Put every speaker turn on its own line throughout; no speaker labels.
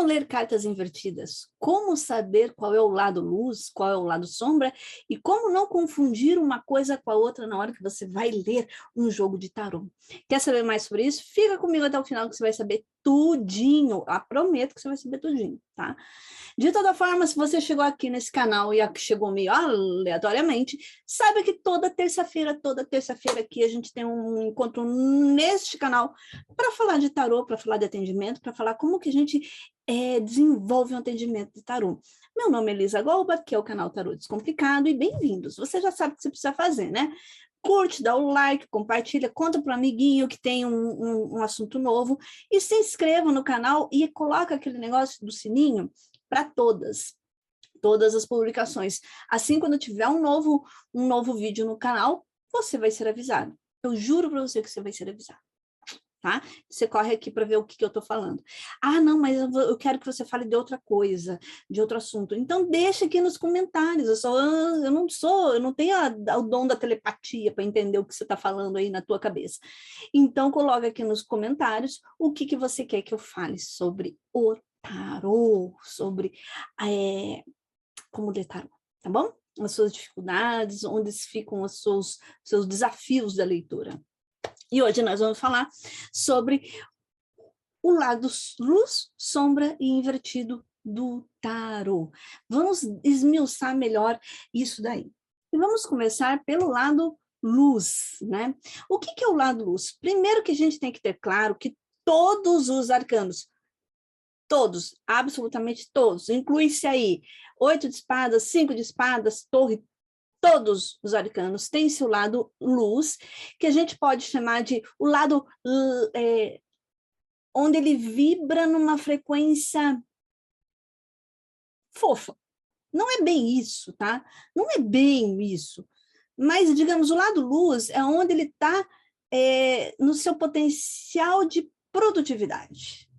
ler cartas invertidas? Como saber qual é o lado luz, qual é o lado sombra? E como não confundir uma coisa com a outra na hora que você vai ler um jogo de tarô? Quer saber mais sobre isso? Fica comigo até o final que você vai saber tudinho. Eu prometo que você vai saber tudinho, tá? De toda forma, se você chegou aqui nesse canal e chegou meio aleatoriamente, saiba que toda terça-feira aqui a gente tem um encontro neste canal para falar de tarô, para falar de atendimento, para falar como que a gente desenvolve um atendimento de tarô. Meu nome é Elisa Golba, que é o canal Tarô Descomplicado, e bem-vindos. Você já sabe o que você precisa fazer, né? Curte, dá o like, compartilha, conta para o amiguinho que tem um assunto novo, e se inscreva no canal e coloca aquele negócio do sininho para todas as publicações. Assim, quando tiver um novo vídeo no canal, você vai ser avisado. Eu juro para você que você vai ser avisado. Tá? Você corre aqui para ver o que eu estou falando. Ah, não, mas eu quero que você fale de outra coisa, de outro assunto. Então, deixa aqui nos comentários. Eu não tenho o dom da telepatia para entender o que você está falando aí na tua cabeça. Então, coloca aqui nos comentários o que você quer que eu fale sobre o tarô, sobre como ler tarô, tá bom? As suas dificuldades, onde ficam os seus desafios da leitura. E hoje nós vamos falar sobre o lado luz, sombra e invertido do tarô. Vamos esmiuçar melhor isso daí. E vamos começar pelo lado luz, né? O que é o lado luz? Primeiro que a gente tem que ter claro que todos os arcanos, todos, absolutamente todos, inclui-se aí 8 de espadas, 5 de espadas, torre, todos os arcanos têm seu lado luz, que a gente pode chamar de o lado onde ele vibra numa frequência fofa. Não é bem isso, tá? Não é bem isso. Mas, digamos, o lado luz é onde ele está no seu potencial de produtividade.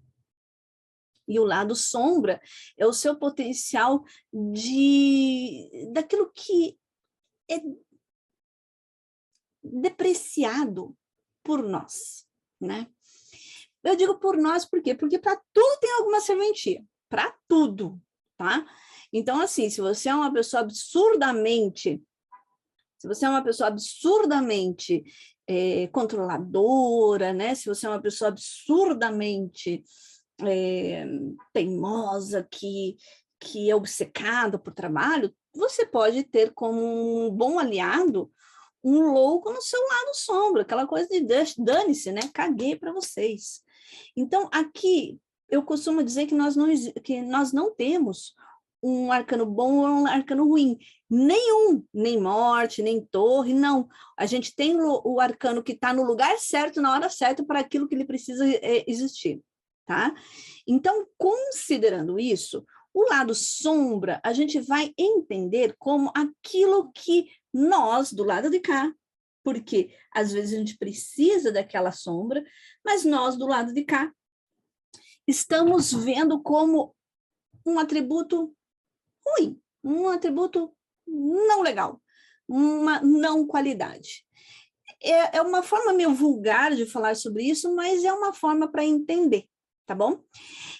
E o lado sombra é o seu potencial daquilo que é depreciado por nós, né? Eu digo por nós, por quê? Porque para tudo tem alguma serventia, para tudo, tá? Então, assim, se você é uma pessoa absurdamente controladora, né? Se você é uma pessoa absurdamente teimosa, que é obcecada por trabalho, você pode ter como um bom aliado um louco no seu lado sombra, aquela coisa de dane-se, né? Caguei para vocês. Então, aqui, eu costumo dizer que nós não temos um arcano bom ou um arcano ruim. Nenhum, nem morte, nem torre, não. A gente tem o arcano que está no lugar certo, na hora certa, para aquilo que ele precisa existir, tá? Então, considerando isso, o lado sombra, a gente vai entender como aquilo que nós, do lado de cá, porque às vezes a gente precisa daquela sombra, mas nós, do lado de cá, estamos vendo como um atributo ruim, um atributo não legal, uma não qualidade. É uma forma meio vulgar de falar sobre isso, mas é uma forma para entender, tá bom?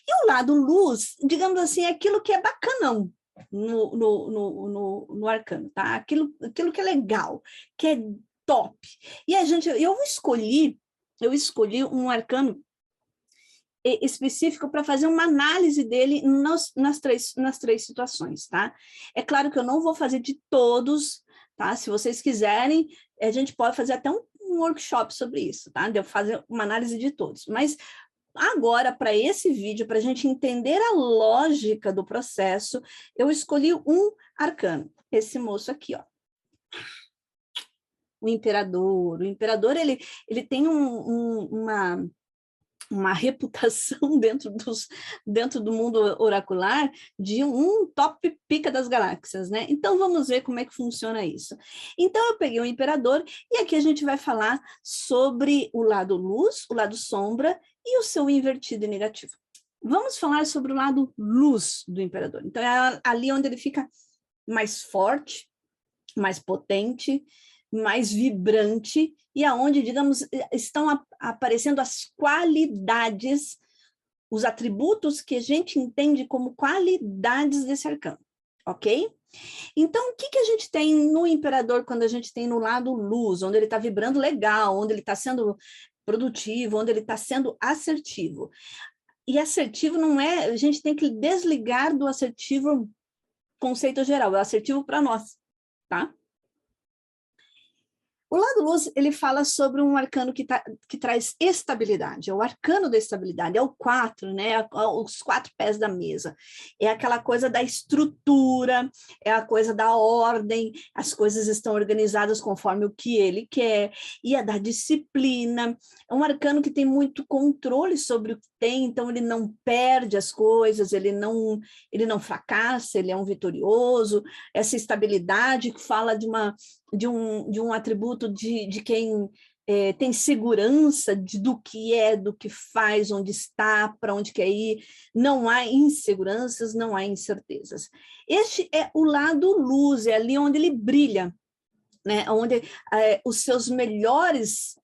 E o lado luz, digamos assim, é aquilo que é bacanão no arcano, tá? Aquilo que é legal, que é top. E eu escolhi um arcano específico para fazer uma análise dele nas três situações, tá? É claro que eu não vou fazer de todos, tá? Se vocês quiserem, a gente pode fazer até um workshop sobre isso, tá? De eu fazer uma análise de todos. Mas agora, para esse vídeo, para a gente entender a lógica do processo, eu escolhi um arcano, esse moço aqui, ó. O imperador. O imperador, ele tem uma reputação dentro do mundo oracular de um top pica das galáxias, né? Então, vamos ver como é que funciona isso. Então, eu peguei o imperador e aqui a gente vai falar sobre o lado luz, o lado sombra e o seu invertido e negativo. Vamos falar sobre o lado luz do imperador. Então, é ali onde ele fica mais forte, mais potente, mais vibrante, e aonde, digamos, estão aparecendo as qualidades os atributos que a gente entende como qualidades desse arcano, ok? Então, o que, que a gente tem no imperador quando a gente tem no lado luz, onde ele está vibrando legal, onde ele está sendo produtivo, onde ele está sendo assertivo? E assertivo não é, a gente tem que desligar do assertivo conceito geral, é assertivo para nós, tá? O lado luz, ele fala sobre um arcano que traz estabilidade, é o arcano da estabilidade, é o 4, né? Os 4 pés da mesa. É aquela coisa da estrutura, é a coisa da ordem, as coisas estão organizadas conforme o que ele quer, e é da disciplina. É um arcano que tem muito controle sobre o que tem, então ele não perde as coisas, ele não fracassa, ele é um vitorioso. Essa estabilidade que fala de um atributo de quem tem segurança do que é, do que faz, onde está, para onde quer ir. Não há inseguranças, não há incertezas. Este é o lado luz, é ali onde ele brilha, né? Onde as suas melhores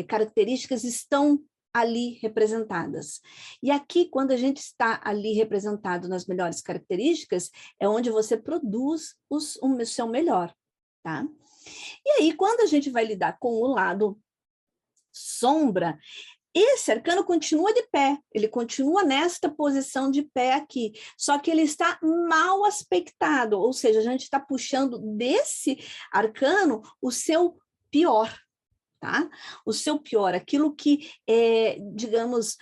características estão ali representadas. E aqui, quando a gente está ali representado nas melhores características, é onde você produz o seu melhor, tá? E aí, quando a gente vai lidar com o lado sombra, esse arcano continua de pé, ele continua nesta posição de pé aqui, só que ele está mal aspectado, ou seja, a gente está puxando desse arcano o seu pior, tá? O seu pior, aquilo que digamos,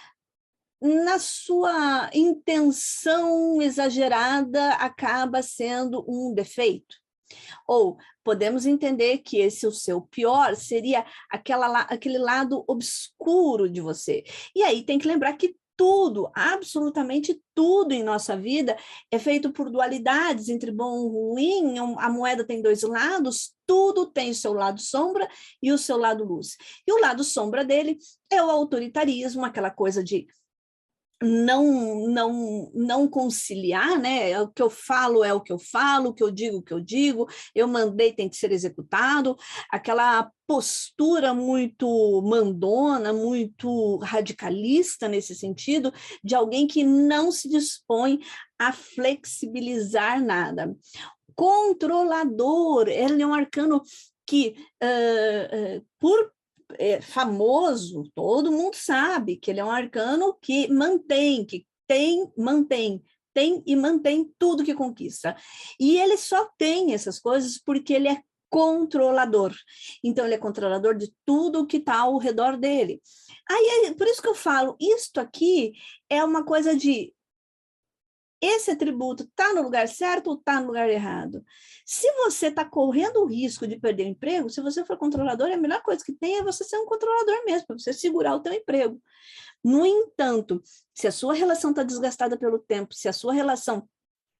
na sua intenção exagerada, acaba sendo um defeito. Ou podemos entender que esse o seu pior seria aquele lado obscuro de você. E aí tem que lembrar que tudo, absolutamente tudo em nossa vida é feito por dualidades entre bom e ruim, a moeda tem 2 lados, tudo tem o seu lado sombra e o seu lado luz. E o lado sombra dele é o autoritarismo, aquela coisa de não conciliar, né? O que eu falo é o que eu falo, o que eu digo, eu mandei tem que ser executado, aquela postura muito mandona, muito radicalista nesse sentido, de alguém que não se dispõe a flexibilizar nada. Controlador, ele é um arcano que, por famoso, todo mundo sabe que ele é um arcano que mantém e mantém tudo que conquista. E ele só tem essas coisas porque ele é controlador. Então, ele é controlador de tudo que está ao redor dele. Aí, por isso que eu falo, isto aqui é uma coisa de esse atributo está no lugar certo ou está no lugar errado? Se você está correndo o risco de perder o emprego, se você for controlador, a melhor coisa que tem é você ser um controlador mesmo, para você segurar o teu emprego. No entanto, se a sua relação está desgastada pelo tempo, se a sua relação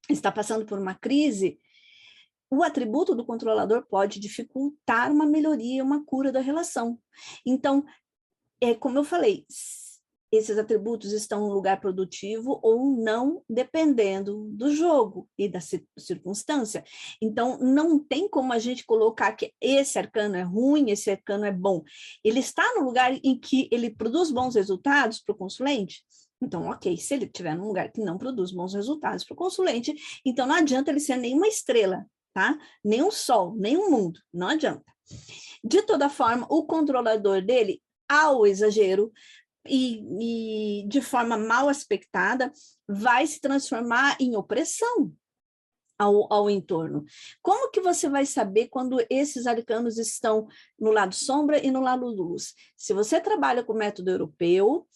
está passando por uma crise, o atributo do controlador pode dificultar uma melhoria, uma cura da relação. Então, como eu falei, esses atributos estão no lugar produtivo ou não, dependendo do jogo e da circunstância. Então, não tem como a gente colocar que esse arcano é ruim, esse arcano é bom. Ele está no lugar em que ele produz bons resultados para o consulente? Então, ok, se ele estiver num lugar que não produz bons resultados para o consulente, então não adianta ele ser nenhuma estrela, tá? Nem um sol, nem um mundo, não adianta. De toda forma, o controlador dele, ao exagero, e de forma mal aspectada, vai se transformar em opressão ao entorno. Como que você vai saber quando esses arcanos estão no lado sombra e no lado luz? Se você trabalha com o método europeu,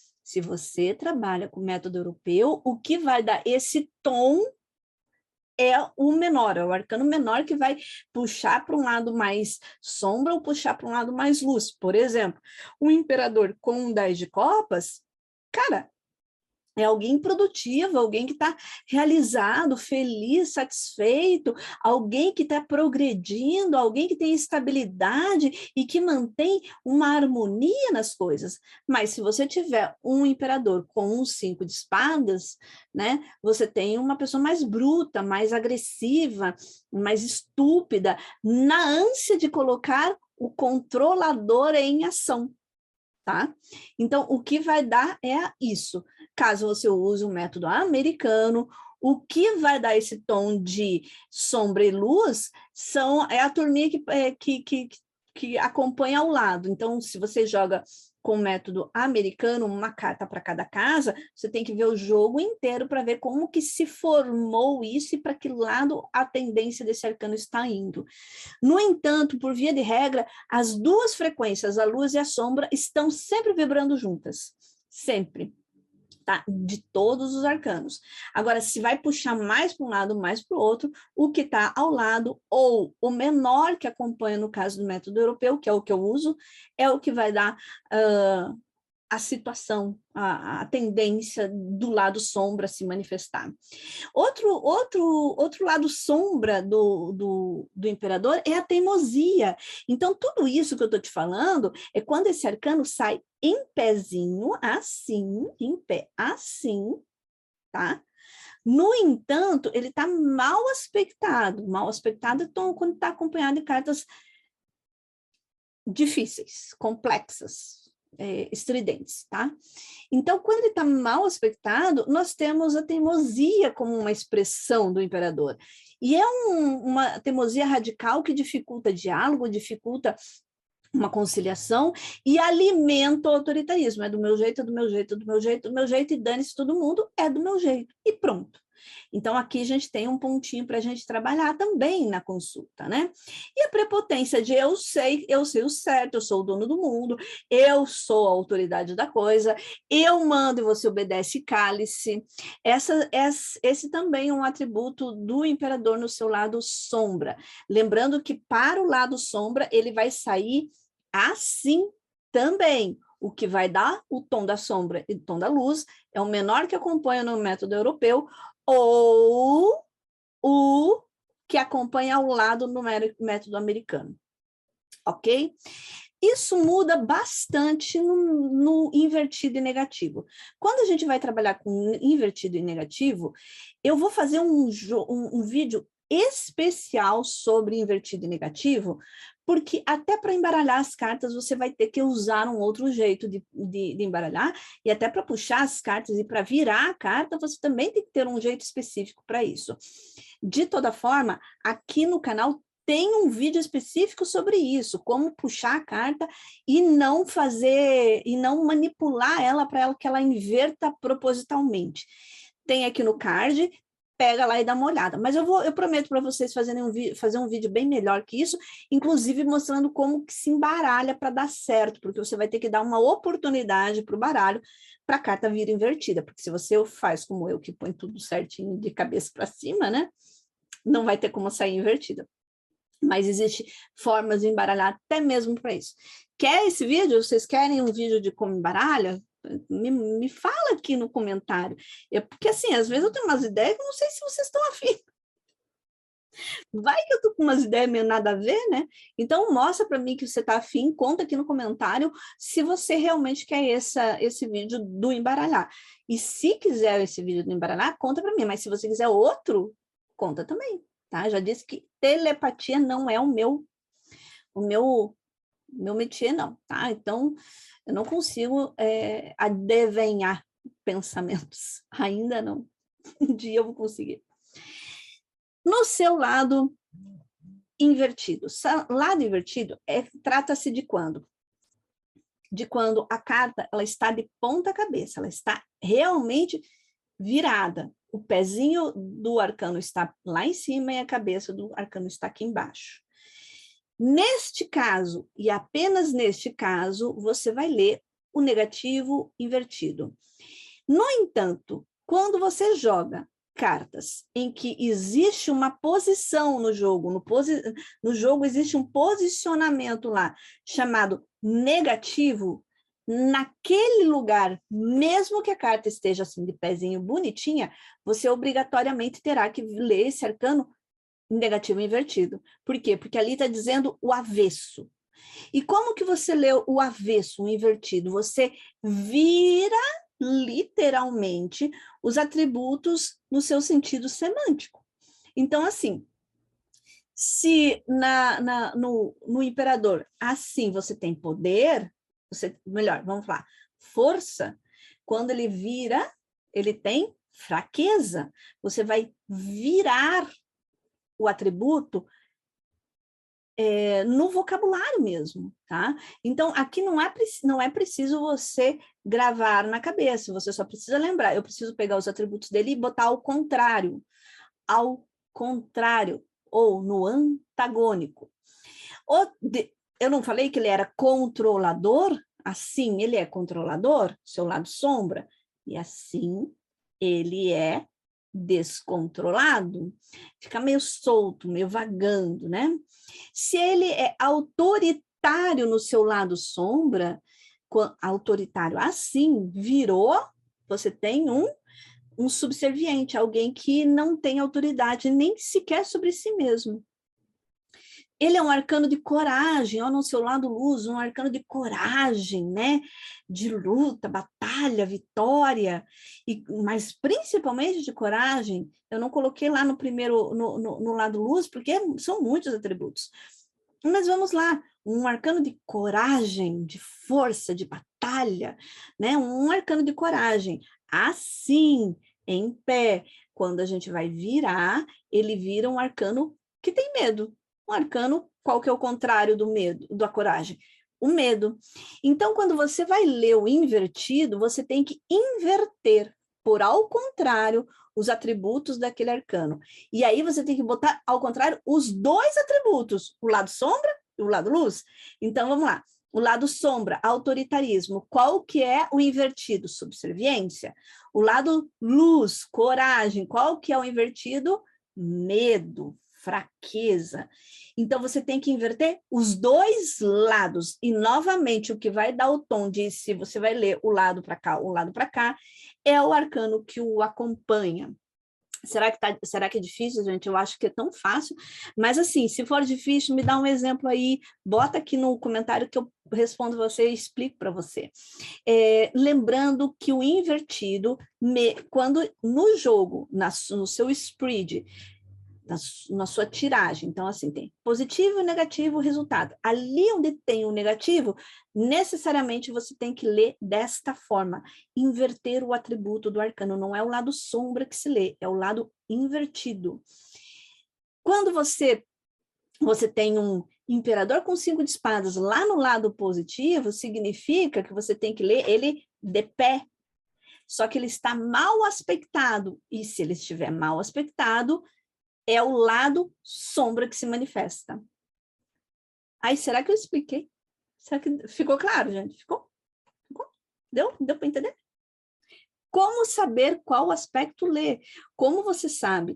o que vai dar esse tom é o menor, é o arcano menor que vai puxar para um lado mais sombra ou puxar para um lado mais luz. Por exemplo, o imperador com um 10 de copas, cara, é alguém produtivo, alguém que está realizado, feliz, satisfeito, alguém que está progredindo, alguém que tem estabilidade e que mantém uma harmonia nas coisas. Mas se você tiver um imperador com um 5 de espadas, né, você tem uma pessoa mais bruta, mais agressiva, mais estúpida, na ânsia de colocar o controlador em ação. tá? Então, o que vai dar é isso. Caso você use o método americano, o que vai dar esse tom de sombra e luz é a turminha que acompanha ao lado. Então, se você joga com o método americano, uma carta para cada casa, você tem que ver o jogo inteiro para ver como que se formou isso e para que lado a tendência desse arcano está indo. No entanto, por via de regra, as duas frequências, a luz e a sombra, estão sempre vibrando juntas. Sempre. Tá? De todos os arcanos. Agora, se vai puxar mais para um lado, mais para o outro, o que está ao lado, ou o menor que acompanha, no caso do método europeu, que é o que eu uso, é o que vai dar a situação, a tendência do lado sombra se manifestar. Outro lado sombra do imperador é a teimosia. Então, tudo isso que eu estou te falando é quando esse arcano sai em pezinho, assim, em pé, assim, tá? No entanto, ele está mal aspectado. Mal aspectado quando está acompanhado de cartas difíceis, complexas, estridentes, tá? Então, quando ele está mal aspectado, nós temos a teimosia como uma expressão do imperador. E é uma teimosia radical que dificulta diálogo, dificulta uma conciliação e alimenta o autoritarismo. É do meu jeito, é do meu jeito, é do meu jeito, do meu jeito, e dane-se todo mundo, é do meu jeito. E pronto. Então, aqui a gente tem um pontinho para a gente trabalhar também na consulta, né? E a prepotência de eu sei o certo, eu sou o dono do mundo, eu sou a autoridade da coisa, eu mando e você obedece, cale-se. Esse também é um atributo do imperador no seu lado sombra. Lembrando que para o lado sombra, ele vai sair assim também. O que vai dar o tom da sombra e o tom da luz é o menor que acompanha no método europeu, ou o que acompanha ao lado no método americano, ok? Isso muda bastante no invertido e negativo. Quando a gente vai trabalhar com invertido e negativo, eu vou fazer um vídeo especial sobre invertido e negativo, porque até para embaralhar as cartas você vai ter que usar um outro jeito de embaralhar, e até para puxar as cartas e para virar a carta, você também tem que ter um jeito específico para isso. De toda forma, aqui no canal tem um vídeo específico sobre isso, como puxar a carta e não manipular ela para que ela inverta propositalmente. Tem aqui no card, pega lá e dá uma olhada. Mas eu prometo para vocês fazer um vídeo bem melhor que isso, inclusive mostrando como que se embaralha para dar certo, porque você vai ter que dar uma oportunidade para o baralho para a carta vir invertida, porque se você faz como eu, que põe tudo certinho de cabeça para cima, né? Não vai ter como sair invertida. Mas existem formas de embaralhar até mesmo para isso. Quer esse vídeo? Vocês querem um vídeo de como embaralha? Me fala aqui no comentário. Porque assim, às vezes eu tenho umas ideias que eu não sei se vocês estão afim. Vai que eu tô com umas ideias meio nada a ver, né? Então mostra para mim que você está afim, conta aqui no comentário se você realmente quer esse vídeo do embaralhar. E se quiser esse vídeo do embaralhar, conta para mim. Mas se você quiser outro, conta também. Tá? Já disse que telepatia não é o meu métier, não, tá? Então, eu não consigo adivinhar pensamentos, ainda não. Um dia eu vou conseguir. No seu lado invertido. Lado invertido trata-se de quando? De quando a carta ela está de ponta cabeça, ela está realmente virada. O pezinho do arcano está lá em cima e a cabeça do arcano está aqui embaixo. Neste caso, e apenas neste caso, você vai ler o negativo invertido. No entanto, quando você joga cartas em que existe uma posição no jogo, no jogo existe um posicionamento lá chamado negativo, naquele lugar, mesmo que a carta esteja assim de pezinho bonitinha, você obrigatoriamente terá que ler esse arcano negativo invertido. Por quê? Porque ali está dizendo o avesso. E como que você lê o avesso, o invertido? Você vira literalmente os atributos no seu sentido semântico. Então, assim, se no imperador, assim, você tem poder, melhor, vamos falar, força, quando ele vira, ele tem fraqueza. Você vai virar o atributo no vocabulário mesmo, tá? Então, aqui não é preciso você gravar na cabeça, você só precisa lembrar. Eu preciso pegar os atributos dele e botar ao contrário, ou no antagônico. Eu não falei que ele era controlador? Assim ele é controlador, seu lado sombra, e assim ele é descontrolado, fica meio solto, meio vagando, né? Se ele é autoritário no seu lado sombra, autoritário assim, virou, você tem um subserviente, alguém que não tem autoridade nem sequer sobre si mesmo. Ele é um arcano de coragem, ó, no seu lado luz, um arcano de coragem, né? De luta, batalha, vitória, mas principalmente de coragem. Eu não coloquei lá no primeiro, no lado luz, porque são muitos atributos. Mas vamos lá, um arcano de coragem, de força, de batalha, né? Um arcano de coragem, assim, em pé. Quando a gente vai virar, ele vira um arcano que tem medo. Um arcano, qual que é o contrário do medo, da coragem? O medo. Então, quando você vai ler o invertido, você tem que inverter, por ao contrário, os atributos daquele arcano. E aí você tem que botar, ao contrário, os dois atributos, o lado sombra e o lado luz. Então, vamos lá. O lado sombra, autoritarismo. Qual que é o invertido? Subserviência. O lado luz, coragem. Qual que é o invertido? Medo, fraqueza. Então, você tem que inverter os dois lados. E, novamente, o que vai dar o tom de se você vai ler o lado para cá, o lado para cá, é o arcano que o acompanha. Será que é difícil, gente? Eu acho que é tão fácil. Mas, assim, se for difícil, me dá um exemplo aí. Bota aqui no comentário que eu respondo você e explico para você. Lembrando que o invertido, quando no jogo, no seu spread, na sua tiragem. Então, assim, tem positivo e negativo resultado. Ali onde tem o negativo, necessariamente você tem que ler desta forma, inverter o atributo do arcano. Não é o lado sombra que se lê, é o lado invertido. Quando você tem um imperador com 5 de espadas lá no lado positivo, significa que você tem que ler ele de pé. Só que ele está mal aspectado. E se ele estiver mal aspectado, é o lado sombra que se manifesta. Aí, será que eu expliquei? Será que ficou claro, gente? Ficou? Deu para entender? Como saber qual aspecto ler? Como você sabe?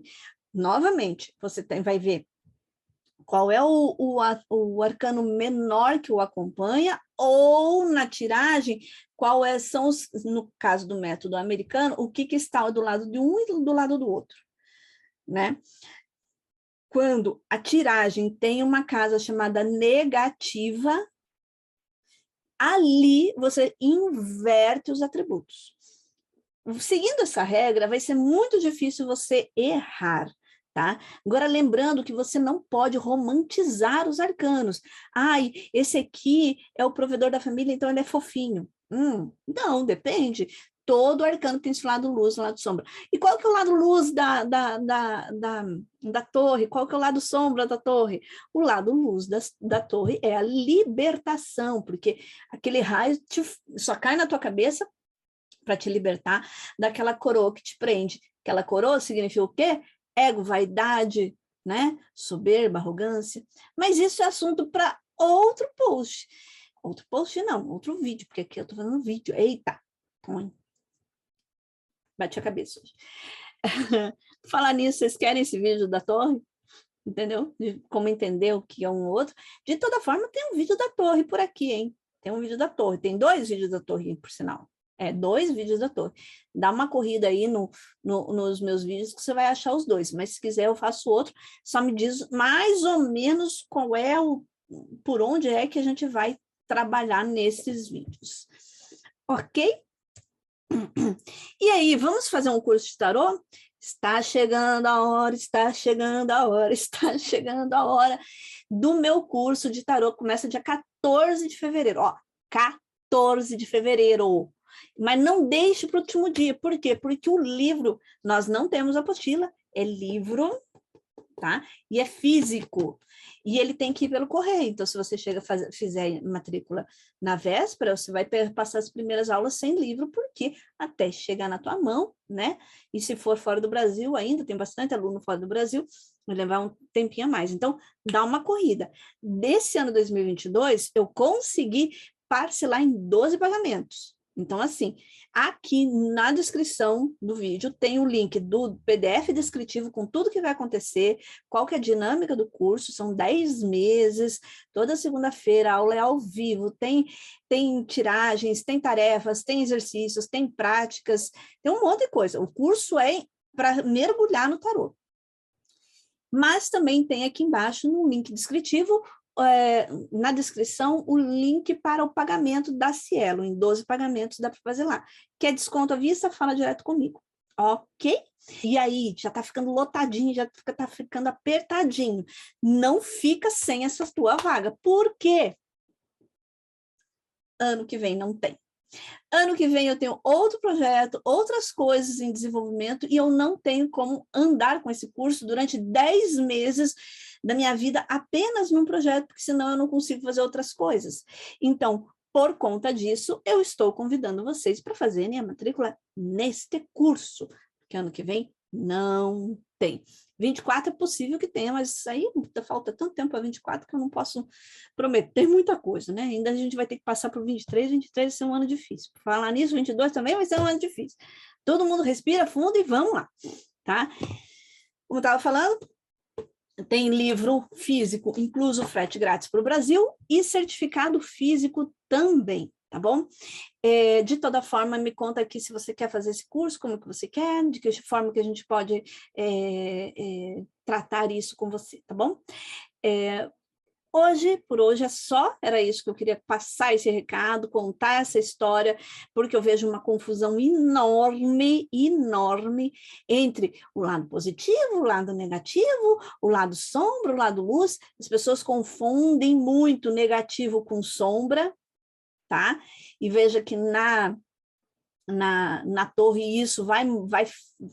Novamente, você vai ver qual é o arcano menor que o acompanha, ou na tiragem, são os, no caso do método americano, o que está do lado de um e do lado do outro, né? Quando a tiragem tem uma casa chamada negativa, ali você inverte os atributos. Seguindo essa regra, vai ser muito difícil você errar, tá? Agora, lembrando que você não pode romantizar os arcanos. Ai, esse aqui é o provedor da família, então ele é fofinho. Não, depende. Todo arcano tem esse lado luz, lado sombra. E qual que é o lado luz da torre? Qual que é o lado sombra da torre? O lado luz da torre é a libertação, porque aquele raio só cai na tua cabeça para te libertar daquela coroa que te prende. Aquela coroa significa o quê? Ego, vaidade, né? Soberba, arrogância. Mas isso é assunto para outro post. Outro post não, outro vídeo, porque aqui eu estou fazendo um vídeo. Eita, põe. Bati a cabeça hoje. Falar nisso, vocês querem esse vídeo da torre? Entendeu? De como entender o que é um ou outro. De toda forma, tem um vídeo da torre por aqui, hein? Tem um vídeo da torre. Tem 2 vídeos da torre, por sinal. 2 vídeos da torre. Dá uma corrida aí nos meus vídeos que você vai achar os 2. Mas se quiser, eu faço outro. Só me diz mais ou menos por onde é que a gente vai trabalhar nesses vídeos. Ok? E aí, vamos fazer um curso de tarô? Está chegando a hora, está chegando a hora, está chegando a hora do meu curso de tarô. Começa dia 14 de fevereiro. Ó, 14 14 de fevereiro. Mas não deixe para o último dia. Por quê? Porque o livro, nós não temos apostila, é livro, tá? E é físico. E ele tem que ir pelo correio. Então, se você fizer matrícula na véspera, você vai passar as primeiras aulas sem livro, porque até chegar na tua mão, né? E se for fora do Brasil ainda, tem bastante aluno fora do Brasil, vai levar um tempinho a mais. Então, dá uma corrida. Desse ano 2022, eu consegui parcelar em 12 pagamentos. Então, assim, aqui na descrição do vídeo tem o link do PDF descritivo com tudo que vai acontecer, qual que é a dinâmica do curso, são 10 meses, toda segunda-feira a aula é ao vivo, tem tiragens, tem tarefas, tem exercícios, tem práticas, tem um monte de coisa. O curso é para mergulhar no tarô. Mas também tem aqui embaixo, no link descritivo, na descrição, o link para o pagamento da Cielo, em 12 pagamentos dá para fazer lá. Quer desconto à vista? Fala direto comigo, ok? E aí, já está ficando lotadinho, já está ficando apertadinho. Não fica sem essa tua vaga. Por quê? Ano que vem não tem. Ano que vem eu tenho outro projeto, outras coisas em desenvolvimento e eu não tenho como andar com esse curso durante 10 meses da minha vida apenas num projeto, porque senão eu não consigo fazer outras coisas. Então, por conta disso, eu estou convidando vocês para fazerem a matrícula neste curso, porque ano que vem não tem. 24 é possível que tenha, mas aí falta tanto tempo para 24 que eu não posso prometer muita coisa, né? Ainda a gente vai ter que passar para o 23 vai ser um ano difícil. Por falar nisso, 22 também vai ser um ano difícil. Todo mundo respira fundo e vamos lá, tá? Como eu estava falando, tem livro físico, incluso frete grátis para o Brasil, e certificado físico também, tá bom? De toda forma, me conta aqui se você quer fazer esse curso, como que você quer, de que forma que a gente pode tratar isso com você, tá bom? Por hoje era isso que eu queria passar esse recado, contar essa história, porque eu vejo uma confusão enorme entre o lado positivo, o lado negativo, o lado sombra, o lado luz. As pessoas confundem muito negativo com sombra, tá? E veja que na torre isso vai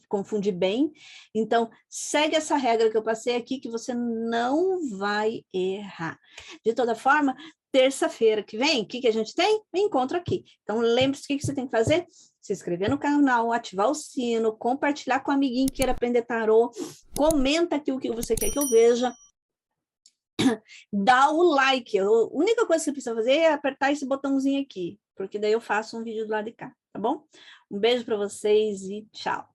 confundir bem. Então, segue essa regra que eu passei aqui, que você não vai errar. De toda forma, terça-feira que vem, o que a gente tem? Um encontro aqui. Então, lembre-se o que você tem que fazer? Se inscrever no canal, ativar o sino, compartilhar com o amiguinho que queira aprender tarô, comenta aqui o que você quer que eu veja, dá o like. A única coisa que você precisa fazer é apertar esse botãozinho aqui, porque daí eu faço um vídeo do lado de cá, tá bom? Um beijo para vocês e tchau.